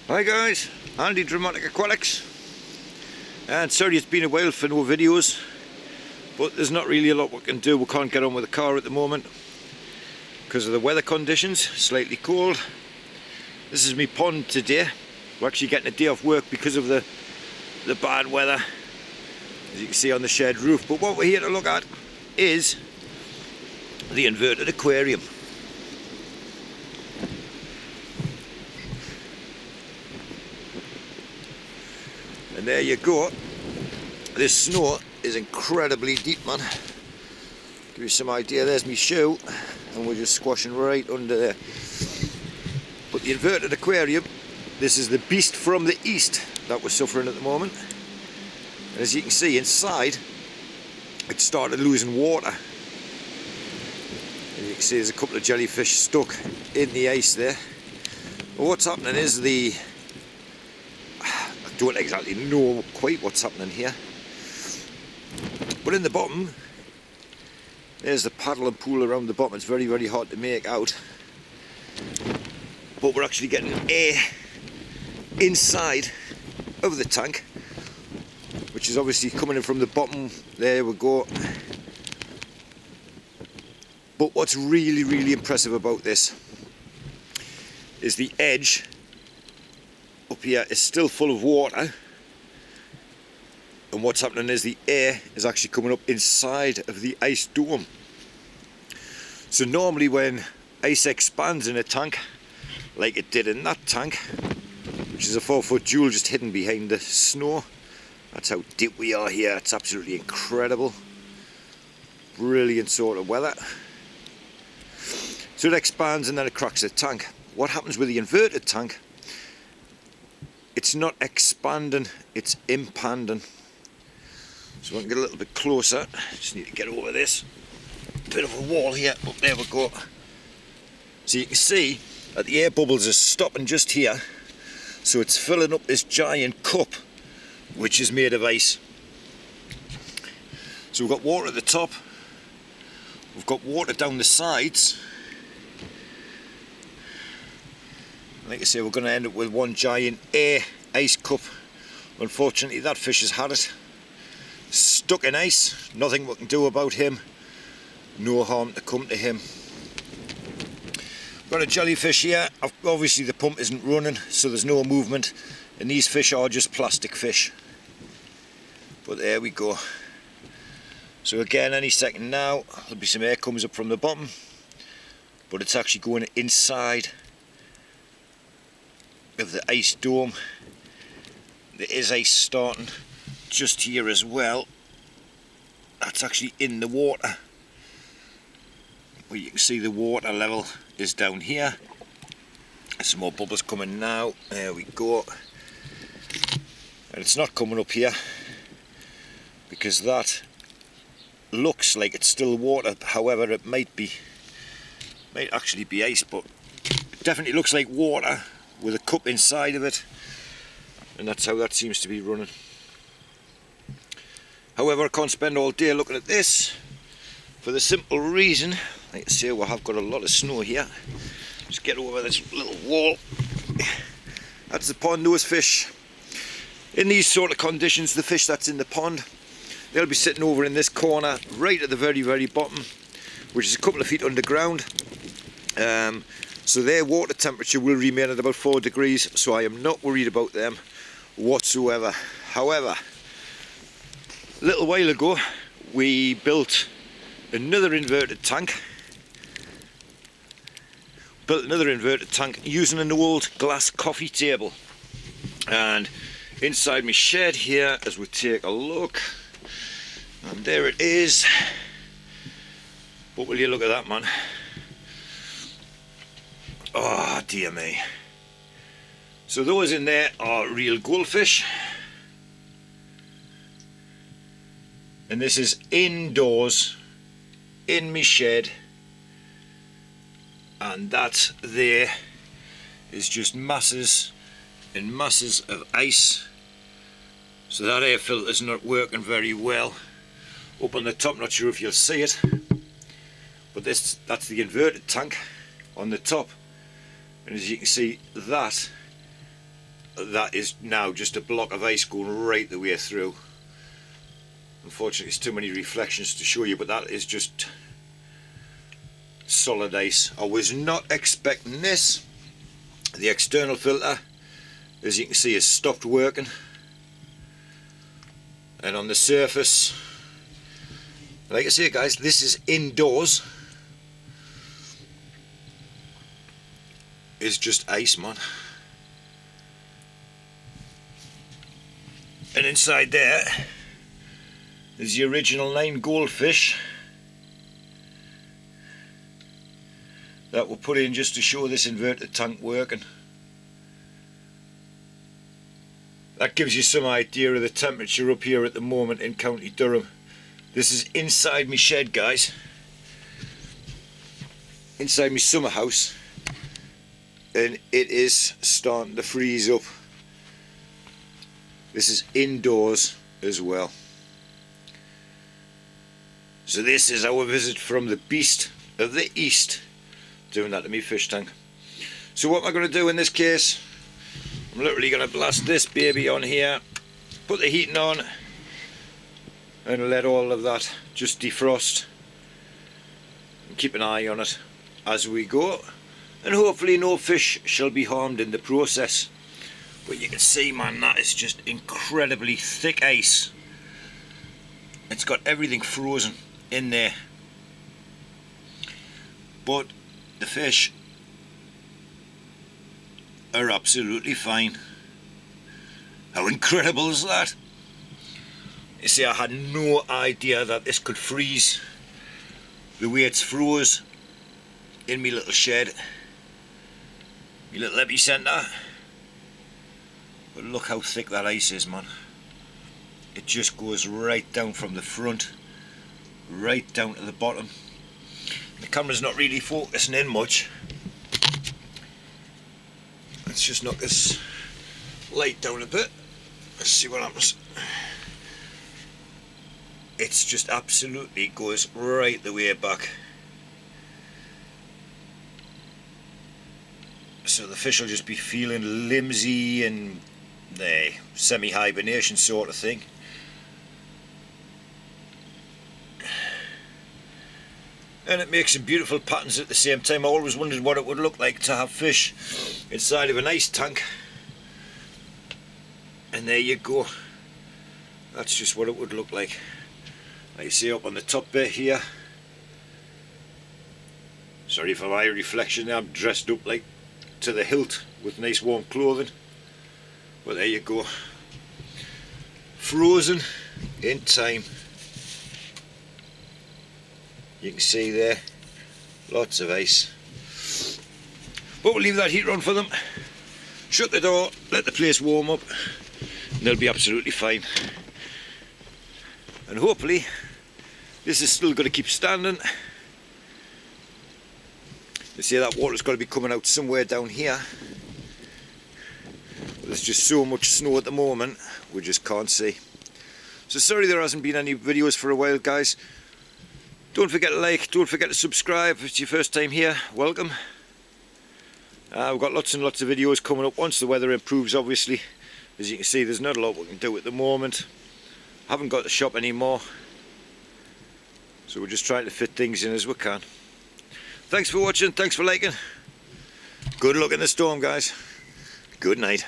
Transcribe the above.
Hi guys, Andy Dramatic Aquatics, and sorry it's been a while for no videos, but there's not really a lot we can do. We can't get on with the car at the moment because of the weather conditions, slightly cold. This is my pond today. We're actually getting a day off work because of the bad weather, as you can see on the shed roof. But what we're here to look at is the inverted aquarium. And there you go. This snow is incredibly deep, man. Give you some idea, there's my shoe, and we're just squashing right under there. But the inverted aquarium, this is the beast from the east that we're suffering at the moment. And as you can see inside, it started losing water. And you can see there's a couple of jellyfish stuck in the ice there. But what's happening is I don't exactly know quite what's happening here, but in the bottom there's the paddle and pool around the bottom. It's very, very hard to make out, but we're actually getting air inside of the tank, which is obviously coming in from the bottom. There we go. But what's really, really impressive about this is the edge up here is still full of water, and what's happening is the air is actually coming up inside of the ice dome. So normally when ice expands in a tank, like it did in that tank, which is a 4-foot jewel just hidden behind the snow, that's how deep we are here. It's absolutely incredible. Brilliant sort of weather. So it expands and then it cracks the tank. What happens with the inverted tank? It's not expanding, it's impanding. So I can get a little bit closer. Just need to get over this bit of a wall here. Oh, there we go. So you can see that the air bubbles are stopping just here. So it's filling up this giant cup, which is made of ice. So we've got water at the top. We've got water down the sides. Like I say, we're going to end up with one giant air ice cup. Unfortunately, that fish has had it. Stuck in ice. Nothing we can do about him. No harm to come to him. Got a jellyfish here. Obviously the pump isn't running, so there's no movement. And these fish are just plastic fish. But there we go. So again, any second now, there'll be some air comes up from the bottom. But it's actually going inside of the ice dome. There is ice starting just here as well. That's actually in the water. Well, you can see the water level is down here. There's some more bubbles coming now. There we go. And it's not coming up here because that looks like it's still water. However, it might actually be ice, but it definitely looks like water with a cup inside of it, and that's how that seems to be running. However, I can't spend all day looking at this for the simple reason, like I say, we have got a lot of snow here. Just get over this little wall. That's the pond. Those fish in these sort of conditions, the fish that's in the pond, they'll be sitting over in this corner right at the very, very bottom, which is a couple of feet underground. So their water temperature will remain at about 4 degrees, so I am not worried about them whatsoever. However, a little while ago we built another inverted tank. Using an old glass coffee table. And inside my shed here, as we take a look, and there it is. But will you look at that, man? Oh dear me. So those in there are real goldfish, and this is indoors in my shed, and that there is just masses and masses of ice. So that air filter's not working very well. Up on the top, not sure if you'll see it, but that's the inverted tank on the top. And as you can see, that that is now just a block of ice going right the way through. Unfortunately, it's too many reflections to show you, but that is just solid ice. I was not expecting this. The external filter, as you can see, has stopped working, and on the surface, like I say guys, this is indoors, is just ice, man. And inside there is the original 9 goldfish that were put in just to show this inverted tank working. That gives you some idea of the temperature up here at the moment in County Durham. This is inside my shed, guys, inside my summer house, and it is starting to freeze up. This is indoors as well. So this is our visit from the beast of the east, doing that to me fish tank. So what am I going to do in this case? I'm literally going to blast this baby on here, put the heating on, and let all of that just defrost, and keep an eye on it as we go, and hopefully no fish shall be harmed in the process. But you can see, man, that is just incredibly thick ice. It's got everything frozen in there, but the fish are absolutely fine. How incredible is that? You see, I had no idea that this could freeze the way it's froze in my little shed, my little epicenter. But look how thick that ice is, man. It just goes right down from the front, right down to the bottom. The camera's not really focusing in much. Let's just knock this light down a bit. Let's see what happens. It's just absolutely goes right the way back. So the fish will just be feeling limsy and semi-hibernation sort of thing. And it makes some beautiful patterns at the same time. I always wondered what it would look like to have fish inside of an ice tank. And there you go. That's just what it would look like. Like you see up on the top bit here. Sorry for my reflection there, I'm dressed up like to the hilt with nice warm clothing. But there you go. Frozen in time. You can see there, lots of ice. But we'll leave that heater on for them. Shut the door, let the place warm up, and they'll be absolutely fine. And hopefully this is still going to keep standing. You see that water's got to be coming out somewhere down here. But there's just so much snow at the moment, we just can't see. So sorry there hasn't been any videos for a while, guys. Don't forget to like, don't forget to subscribe. If it's your first time here, welcome. We've got lots and lots of videos coming up once the weather improves, obviously. As you can see, there's not a lot we can do at the moment. Haven't got the shop anymore, so we're just trying to fit things in as we can. Thanks for watching, thanks for liking. Good luck in the storm, guys. Good night.